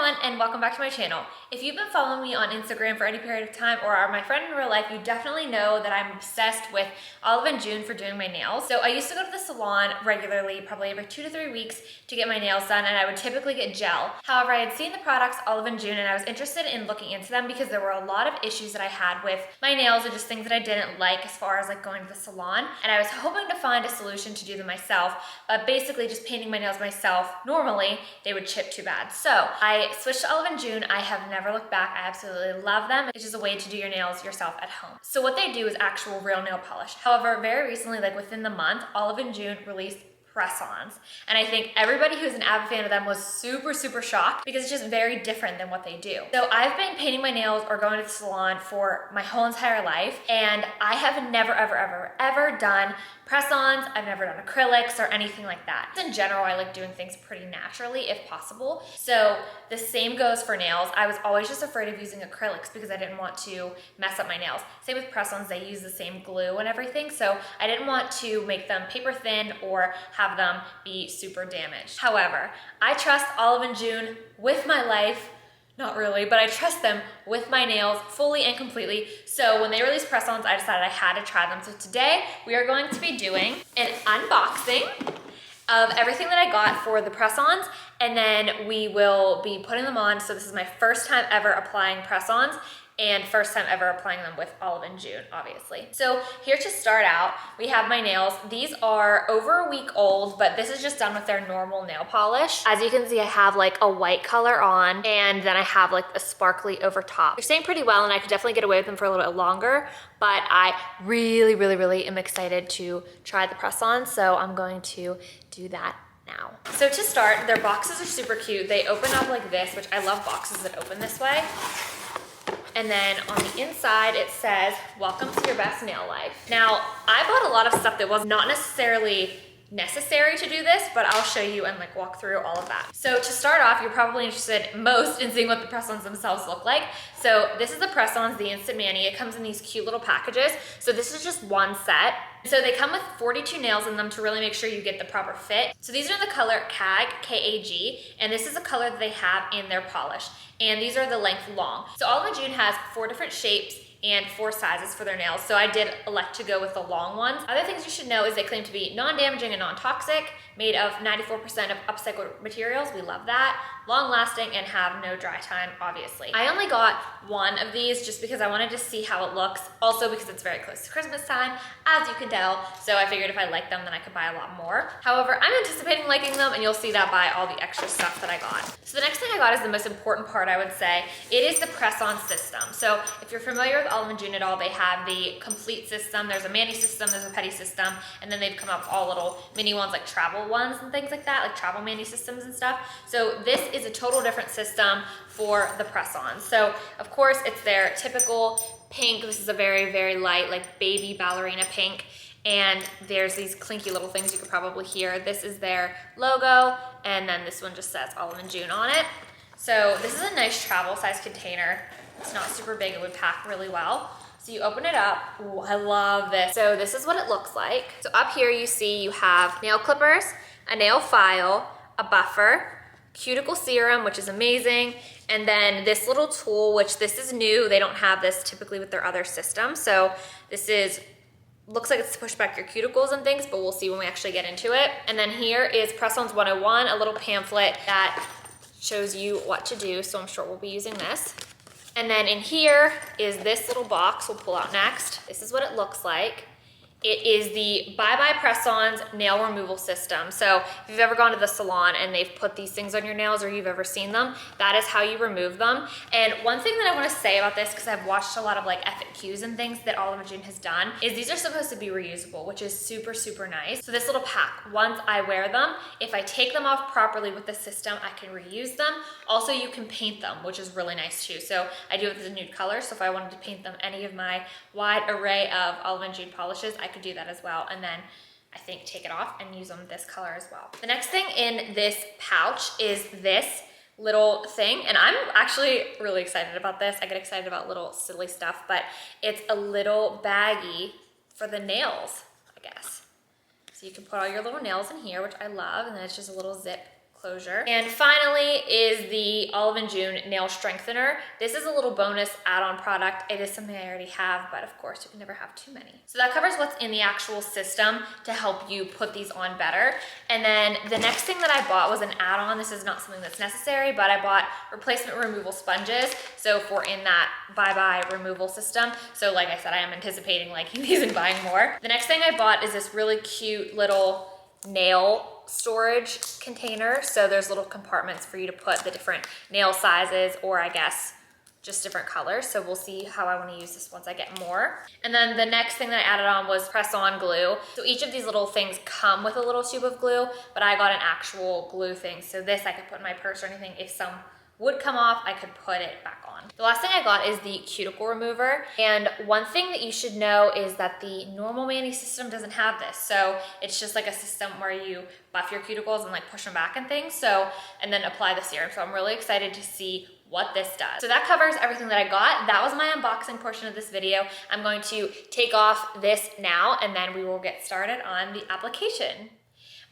everyone, and welcome back to my channel. If you've been following me on Instagram for any period of time or are my friend in real life, you definitely know that I'm obsessed with Olive and June for doing my nails. So I used to go to the salon regularly, probably every 2 to 3 weeks to get my nails done, and I would typically get gel. However, I had seen the products Olive and June and I was interested in looking into them because there were a lot of issues that I had with my nails and just things that I didn't like as far as like going to the salon. And I was hoping to find a solution to do them myself, but basically just painting my nails myself, normally they would chip too bad. So I switched to Olive and June. I have never looked back. I absolutely love them. It's just a way to do your nails yourself at home. So what they do is actual real nail polish. However, very recently, like within the month, Olive and June released Press-ons. And I think everybody who's an avid fan of them was super shocked because it's just very different than what they do. So I've been painting my nails or going to the salon for my whole entire life, and I have never ever done press-ons. I've never done acrylics or anything like that. In general, I like doing things pretty naturally if possible. So the same goes for nails. I was always just afraid of using acrylics because I didn't want to mess up my nails. Same with press-ons, they use the same glue and everything. So I didn't want to make them paper thin or have them be super damaged. However, I trust Olive and June with my life. Not really, but I trust them with my nails fully and completely. So when they released press-ons, I decided I had to try them. So today we are going to be doing an unboxing of everything that I got for the press-ons, and then we will be putting them on. So this is my first time ever applying press-ons and first time ever applying them with Olive and June, obviously. So here to start out, we have my nails. These are over a week old, but this is just done with their normal nail polish. As you can see, I have like a white color on, and then I have like a sparkly over top. They're staying pretty well, and I could definitely get away with them for a little bit longer, but I really am excited to try the press-on, so I'm going to do that now. So to start, their boxes are super cute. They open up like this, which I love boxes that open this way. And then on the inside, it says, welcome to your best nail life. Now, I bought a lot of stuff that was not necessarily necessary to do this, but I'll show you and like walk through all of that. So to start off, you're probably interested most in seeing what the press-ons themselves look like. So this is the press-ons, the Instant Mani. It comes in these cute little packages. So this is just one set. So they come with 42 nails in them to really make sure you get the proper fit. So these are the color CAG, K-A-G, and this is the color that they have in their polish. And these are the length long. So Olive and June has 4 different shapes and 4 sizes for their nails. So I did elect to go with the long ones. Other things you should know is they claim to be non-damaging and non-toxic, made of 94% of upcycled materials. We love that. Long lasting and have no dry time, obviously. I only got one of these just because I wanted to see how it looks. Also because it's very close to Christmas time, as you can tell. So I figured if I liked them, then I could buy a lot more. However, I'm anticipating liking them, and you'll see that by all the extra stuff that I got. So the next thing I got is the most important part, I would say. It is the press-on system. So if you're familiar with Olive and June at all, they have the complete system. There's a mani system, there's a pedi system, and then they've come up with all little mini ones like travel ones and things like that, like travel mani systems and stuff. So this is a total different system for the press-ons. So of course it's their typical pink. This is a very light, like baby ballerina pink. And there's these clinky little things you could probably hear. This is their logo, and then this one just says Olive and June on it. So this is a nice travel size container. It's not super big, it would pack really well. So you open it up. Ooh, I love this. So this is what it looks like. So up here you see you have nail clippers, a nail file, a buffer, cuticle serum, which is amazing, and then this little tool, which this is new. They don't have this typically with their other system. So this is, looks like it's to push back your cuticles and things, but we'll see when we actually get into it. And then here is Press-ons 101, a little pamphlet that shows you what to do. So I'm sure we'll be using this. And then in here is this little box we'll pull out next. This is what it looks like. It is the Bye Bye Press-ons nail removal system. So if you've ever gone to the salon and they've put these things on your nails, or you've ever seen them, that is how you remove them. And one thing that I want to say about this, because I've watched a lot of like FAQs and things that Olive and June has done, is these are supposed to be reusable, which is super nice. So this little pack, once I wear them, if I take them off properly with the system, I can reuse them. Also, you can paint them, which is really nice too. So I do it with a nude color. So if I wanted to paint them any of my wide array of Olive and June polishes, I could do that as well, and then I think take it off and use them this color as well. The next thing in this pouch is this little thing, and I'm actually really excited about this. I get excited about little silly stuff, but it's a little baggie for the nails, I guess. So you can put all your little nails in here, which I love, and then it's just a little zip closure. And finally is the Olive and June nail strengthener. This is a little bonus add-on product. It is something I already have, but of course you can never have too many. So that covers what's in the actual system to help you put these on better. And then the next thing that I bought was an add-on. This is not something that's necessary, but I bought replacement removal sponges. So if we're in that bye-bye removal system. So like I said, I am anticipating liking these and buying more. The next thing I bought is this really cute little nail storage container. So there's little compartments for you to put the different nail sizes, or I guess just different colors. So we'll see how I want to use this once I get more. And then the next thing that I added on was press-on glue. So each of these little things come with a little tube of glue, but I got an actual glue thing. So this I could put in my purse or anything. If some would come off, I could put it back on. The last thing I got is the cuticle remover. And one thing that you should know is that the normal mani system doesn't have this. So it's just like a system where you buff your cuticles and like push them back and things. So, and then apply the serum. So I'm really excited to see what this does. So that covers everything that I got. That was my unboxing portion of this video. I'm going to take off this now and then we will get started on the application.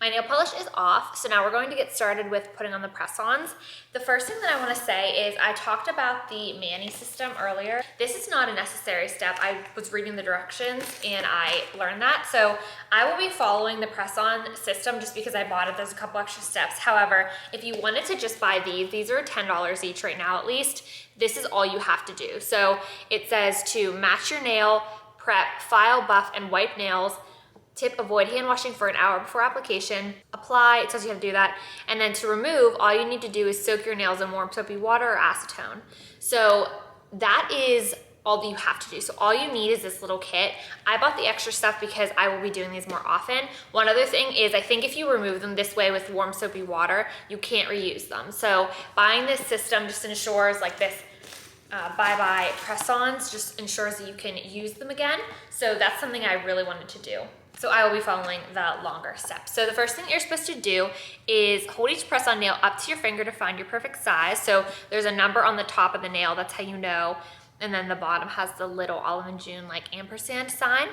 My nail polish is off, so now we're going to get started with putting on the press-ons. The first thing that I want to say is I talked about the mani system earlier. This is not a necessary step. I was reading the directions and I learned that. So I will be following the press-on system just because I bought it. There's a couple extra steps. However, if you wanted to just buy these are $10 each right now at least. This is all you have to do. So it says to match your nail, prep, file, buff, and wipe nails. Tip, avoid hand washing for an hour before application. Apply, it tells you how to do that. And then to remove, all you need to do is soak your nails in warm soapy water or acetone. So that is all that you have to do. So all you need is this little kit. I bought the extra stuff because I will be doing these more often. One other thing is I think if you remove them this way with warm soapy water, you can't reuse them. So buying this system just ensures like this bye-bye press-ons just ensures that you can use them again. So that's something I really wanted to do. So I will be following the longer steps. So the first thing you're supposed to do is hold each press-on nail up to your finger to find your perfect size. So there's a number on the top of the nail, that's how you know. And then the bottom has the little Olive and June like ampersand sign.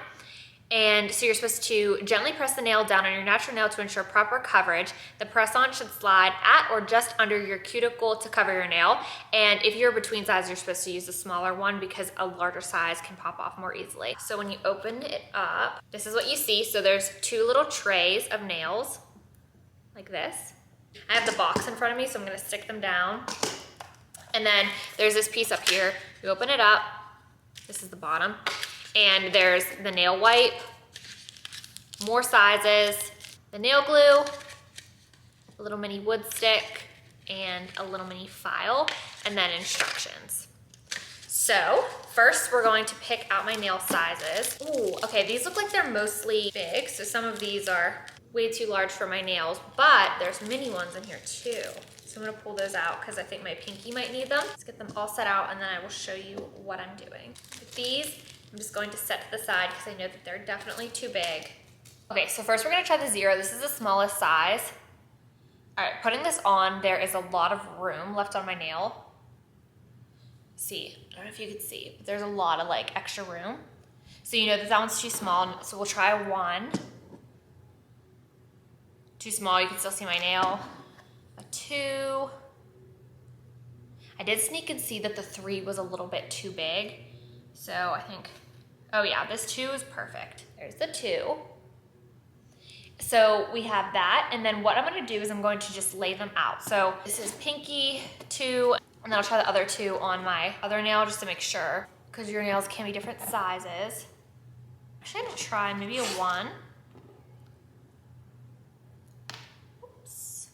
And so you're supposed to gently press the nail down on your natural nail to ensure proper coverage. The press-on should slide at or just under your cuticle to cover your nail. And if you're between sizes, you're supposed to use a smaller one because a larger size can pop off more easily. So when you open it up, this is what you see. So there's two little trays of nails like this. I have the box in front of me, so I'm gonna stick them down. And then there's this piece up here. You open it up, this is the bottom. And there's the nail wipe, more sizes, the nail glue, a little mini wood stick, and a little mini file, and then instructions. So first we're going to pick out my nail sizes. Ooh, okay, these look like they're mostly big, so some of these are way too large for my nails, but there's mini ones in here too. So I'm gonna pull those out because I think my pinky might need them. Let's get them all set out and then I will show you what I'm doing. With these, I'm just going to set to the side because I know that they're definitely too big. Okay, so first we're gonna try the 0. This is the smallest size. All right, putting this on, there is a lot of room left on my nail. See, I don't know if you could see, but there's a lot of like extra room. So you know that that one's too small, so we'll try a 1. Too small, you can still see my nail. A 2. I did sneak and see that the 3 was a little bit too big. So I think, oh yeah, this 2 is perfect. There's the 2. So we have that, and then what I'm gonna do is I'm going to just lay them out. So this is pinky 2, and then I'll try the other 2 on my other nail just to make sure, because your nails can be different sizes. Actually, I'm gonna try maybe a 1. Oops.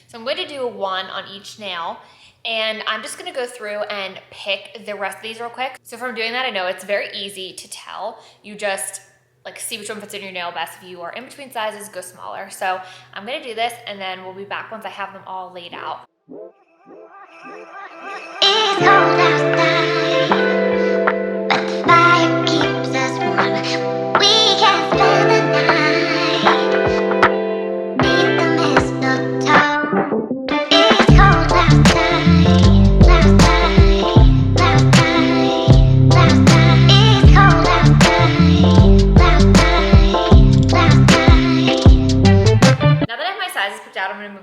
So I'm going to do a 1 on each nail. And I'm just gonna go through and pick the rest of these real quick. So from doing that, I know it's very easy to tell. You just like see which one fits in your nail best. If you are in between sizes, go smaller. So I'm gonna do this and then we'll be back once I have them all laid out. It's cold outside, but the fire keeps us warm. We can spend the night beneath the mistletoe. It's cold outside. Now that I have my sizes picked out, I'm gonna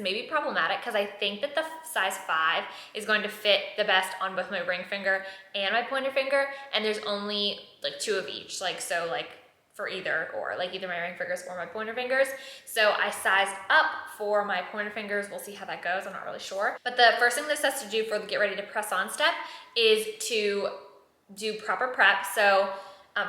may be problematic because I think that the size 5 is going to fit the best on both my ring finger and my pointer finger, and there's only like 2 of each, like so like for either or, like either my ring fingers or my pointer fingers. So I sized up for my pointer fingers. We'll see how that goes, I'm not really sure. But the first thing this has to do for the get ready to press on step is to do proper prep. So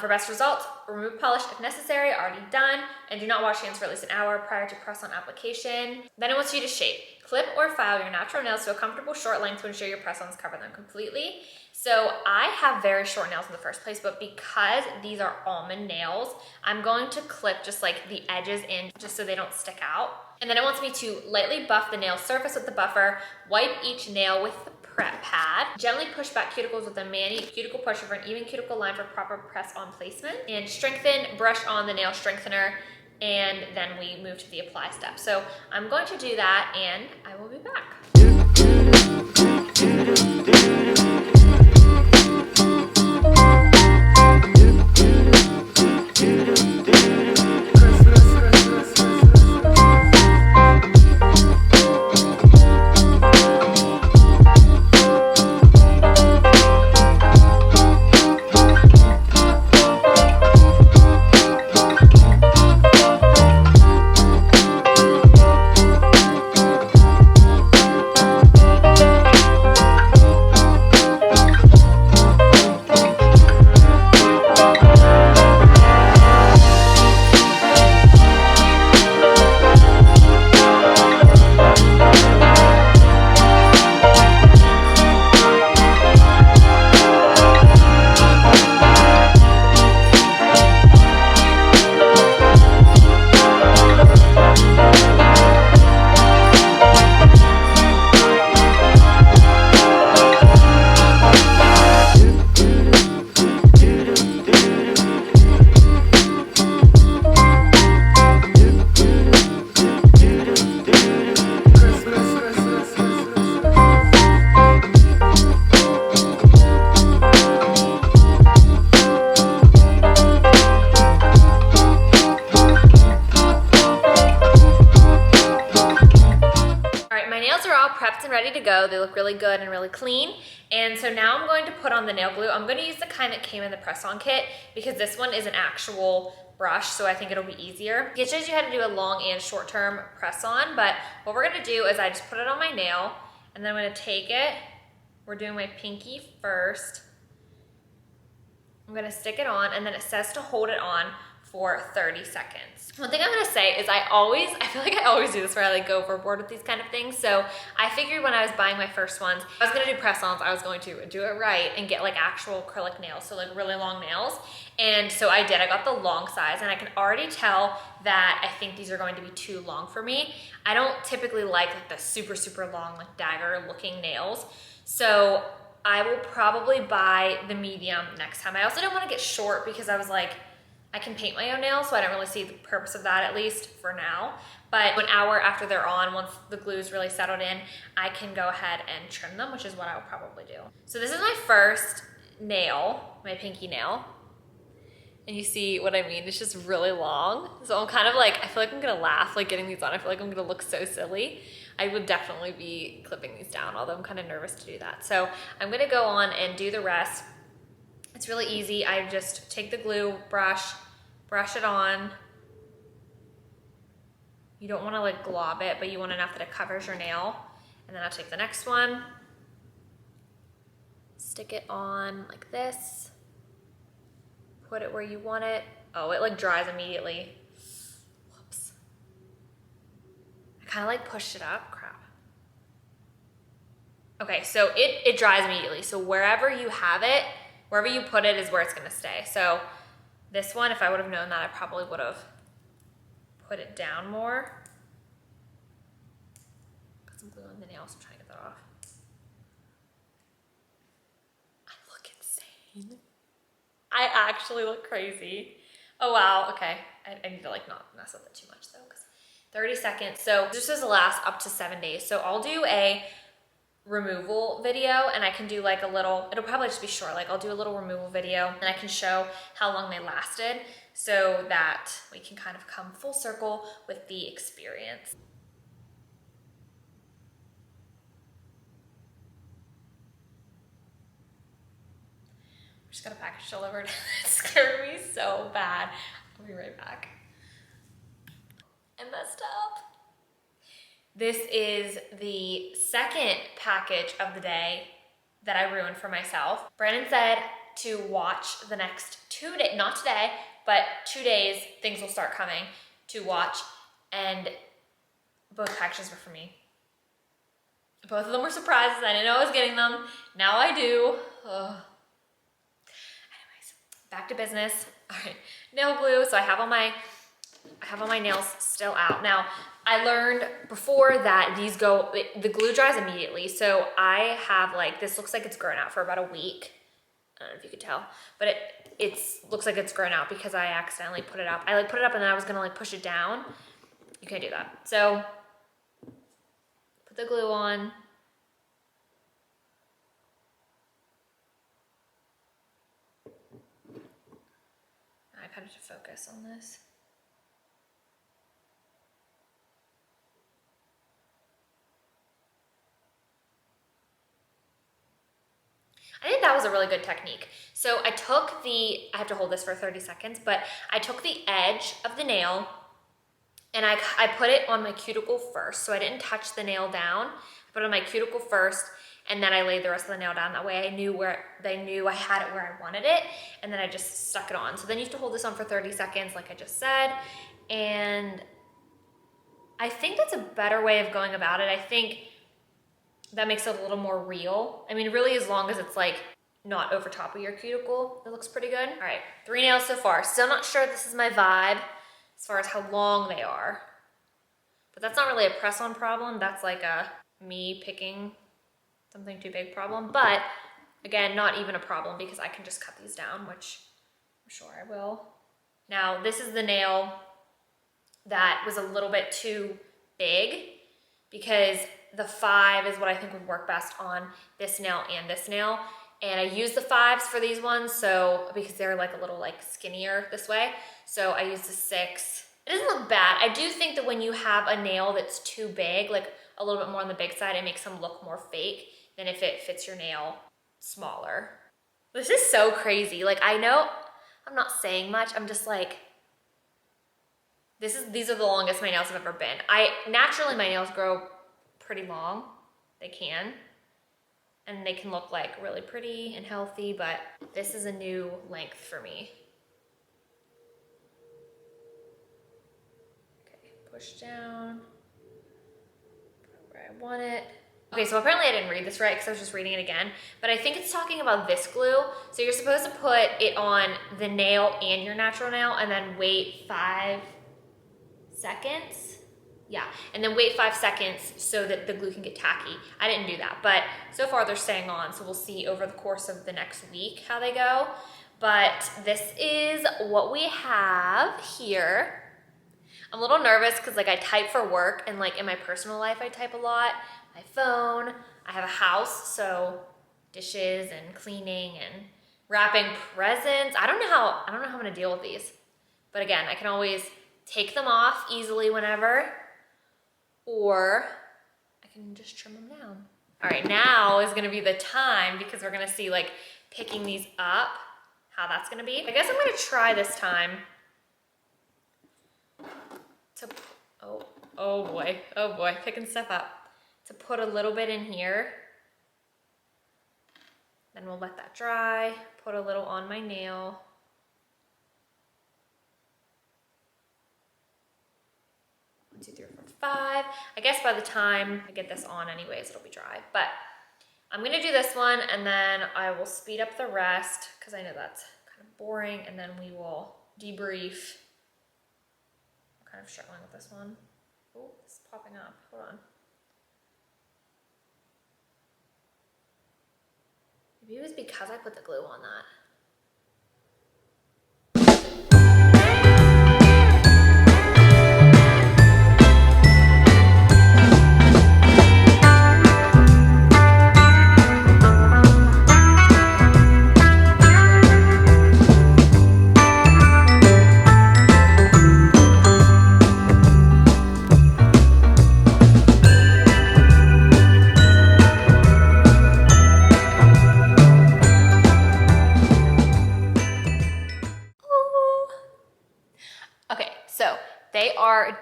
for best results, remove polish if necessary, already done, and do not wash hands for at least an hour prior to press on application. Then it wants you to shape. Clip or file your natural nails to a comfortable short length to ensure your press-ons cover them completely. So I have very short nails in the first place, but because these are almond nails, I'm going to clip just like the edges in just so they don't stick out. And then it wants me to lightly buff the nail surface with the buffer, wipe each nail with the prep pad, gently push back cuticles with a mani cuticle pusher for an even cuticle line for proper press-on placement, and strengthen, brush on the nail strengthener, and then we move to the apply step. So I'm going to do that and I will be back. Prepped and ready to go. They look really good and really clean. And so now I'm going to put on the nail glue. I'm going to use the kind that came in the press-on kit because this one is an actual brush, so I think it'll be easier. It shows you how to do a long and short-term press-on, but what we're going to do is I just put it on my nail, and then I'm going to take it. We're doing my pinky first. I'm going to stick it on, and then it says to hold it on for 30 seconds. One thing I'm gonna say is I feel like I always do this where I like go overboard with these kind of things. So I figured when I was buying my first ones, I was gonna do press-ons, I was going to do it right and get like actual acrylic nails, so like really long nails. And so I did, I got the long size, and I can already tell that I think these are going to be too long for me. I don't typically like the super, super long, like dagger looking nails. So I will probably buy the medium next time. I also didn't wanna get short because I was like, I can paint my own nails, so I don't really see the purpose of that, at least for now. But an hour after they're on, once the glue's really settled in, I can go ahead and trim them, which is what I will probably do. So this is my first nail, my pinky nail. And you see what I mean? It's just really long. So I'm kind of like, I feel like I'm gonna laugh like getting these on. I feel like I'm gonna look so silly. I would definitely be clipping these down, although I'm kind of nervous to do that. So I'm gonna go on and do the rest. It's really easy. I just take the glue, brush it on. You don't want to like glob it, but you want enough that it covers your nail. And then I'll take the next one, stick it on like this, put it where you want it. Oh, it like dries immediately. Whoops. I kind of like pushed it up, crap. Okay, so it dries immediately. So wherever you have it, wherever you put it is where it's gonna stay. So this one, if I would have known that, I probably would have put it down more. Put some glue on the nail, so I'm trying to get that off. I look insane. I actually look crazy. Oh wow, okay. I need to like not mess with it too much though, because 30 seconds. So this is last up to 7 days. So I'll do a removal video, and I can do like a little, it'll probably just be short, like I'll do a little removal video and I can show how long they lasted so that we can kind of come full circle with the experience. just got a package delivered. It scared me so bad. I'll be right back. I messed up. This is the second package of the day that I ruined for myself. Brandon said to watch the next 2 days, not today, but 2 days, things will start coming to watch, and both packages were for me. Both of them were surprises. I didn't know I was getting them. Now I do. Ugh. Anyways, back to business. All right, nail glue. So I have all my nails still out. Now, I learned before that the glue dries immediately. So I have like, this looks like it's grown out for about a week. I don't know if you could tell, but it looks like it's grown out because I accidentally put it up. I like put it up and then I was gonna like push it down. You can't do that. So put the glue on. I had to focus on this. I think that was a really good technique. So I have to hold this for 30 seconds, but I took the edge of the nail and I put it on my cuticle first. So I didn't touch the nail down. I put it on my cuticle first, and then I laid the rest of the nail down. That way I knew I had it where I wanted it, and then I just stuck it on. So then you have to hold this on for 30 seconds, like I just said. And I think that's a better way of going about it. I think that makes it a little more real. I mean, really, as long as it's like not over top of your cuticle, it looks pretty good. All right, 3 nails so far. Still not sure this is my vibe as far as how long they are. But that's not really a press-on problem. That's like a me picking something too big problem. But again, not even a problem because I can just cut these down, which I'm sure I will. Now, this is the nail that was a little bit too big because the 5 is what I think would work best on this nail and this nail. And I use the 5s for these ones, so because they're like a little like skinnier this way. So I used the 6. It doesn't look bad. I do think that when you have a nail that's too big, like a little bit more on the big side, it makes them look more fake than if it fits your nail smaller. This is so crazy. Like, I know I'm not saying much. I'm just like, these are the longest my nails have ever been. Naturally my nails grow pretty long. They can. And they can look like really pretty and healthy, but this is a new length for me. Okay, push down, put it where I want it. Okay, so apparently I didn't read this right because I was just reading it again, but I think it's talking about this glue. So you're supposed to put it on the nail and your natural nail and then wait 5 seconds. Yeah, and then wait 5 seconds so that the glue can get tacky. I didn't do that, but so far they're staying on, so we'll see over the course of the next week how they go. But this is what we have here. I'm a little nervous because like I type for work, and like in my personal life I type a lot. My phone, I have a house, so dishes and cleaning and wrapping presents. I don't know how I'm gonna deal with these. But again, I can always take them off easily whenever, or I can just trim them down. All right, now is gonna be the time because we're gonna see like picking these up, how that's gonna be. I guess I'm gonna try this time to, oh boy, picking stuff up. To put a little bit in here. Then we'll let that dry, put a little on my nail. 1, 2, 3, 4, 5. I guess by the time I get this on anyways, it'll be dry. But I'm gonna do this one and then I will speed up the rest because I know that's kind of boring, and then we will debrief. I'm kind of struggling with this one. Oh, it's popping up, hold on. Maybe it was because I put the glue on that.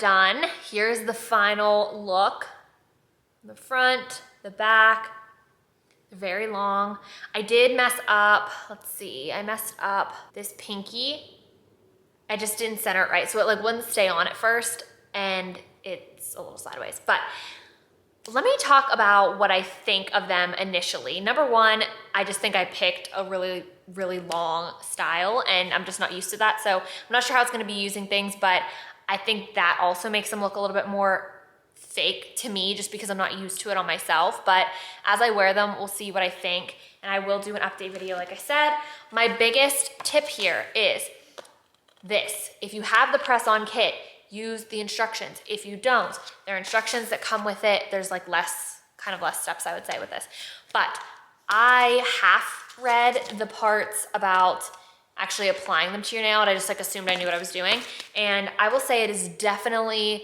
done. Here's the final look. The front, the back, they're very long. I did mess up, let's see, I messed up this pinky. I just didn't center it right, so it like wouldn't stay on at first, and it's a little sideways. But let me talk about what I think of them initially. Number one, I just think I picked a really, really long style, and I'm just not used to that. So I'm not sure how it's gonna be using things, but I think that also makes them look a little bit more fake to me, just because I'm not used to it on myself. But as I wear them, we'll see what I think, and I will do an update video like I said. My biggest tip here is this. If you have the press-on kit, use the instructions. If you don't, there are instructions that come with it. There's like less steps, I would say, with this. But I half read the parts about actually applying them to your nail, and I just like assumed I knew what I was doing. And I will say it is definitely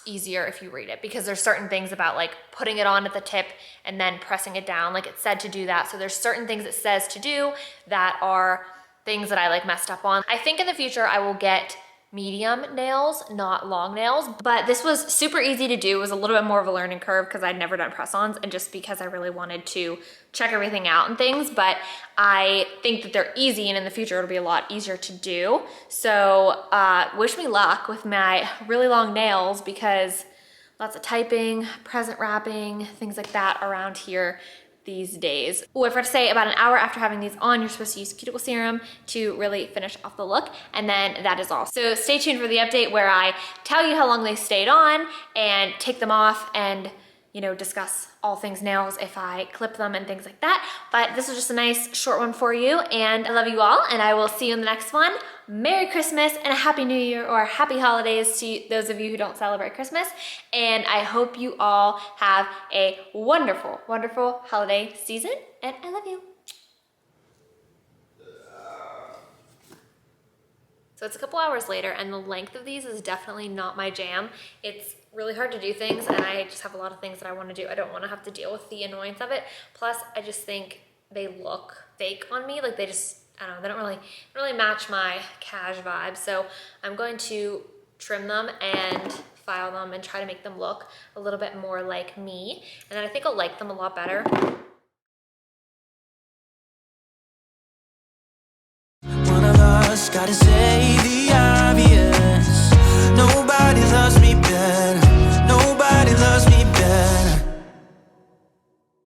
easier if you read it, because there's certain things about like putting it on at the tip and then pressing it down, like it said to do that. So there's certain things it says to do that are things that I like messed up on. I think in the future I will get medium nails, not long nails, but this was super easy to do. It was a little bit more of a learning curve because I'd never done press-ons, and just because I really wanted to check everything out and things, but I think that they're easy, and in the future it'll be a lot easier to do. So wish me luck with my really long nails, because lots of typing, present wrapping, things like that around here these days. Oh, I forgot to say, about an hour after having these on, you're supposed to use cuticle serum to really finish off the look, and then that is all. So stay tuned for the update where I tell you how long they stayed on and take them off, and you know, discuss all things nails if I clip them and things like that. But this was just a nice short one for you, and I love you all, and I will see you in the next one. Merry Christmas and a Happy New Year, or Happy Holidays to those of you who don't celebrate Christmas. And I hope you all have a wonderful, wonderful holiday season, and I love you. So it's a couple hours later, and the length of these is definitely not my jam. It's really hard to do things, and I just have a lot of things that I want to do. I don't want to have to deal with the annoyance of it. Plus, I just think they look fake on me. Like they just, I don't know, they don't really match my cash vibe. So I'm going to trim them and file them and try to make them look a little bit more like me. And then I think I'll like them a lot better. One of us gotta say the obvious. Nobody loves me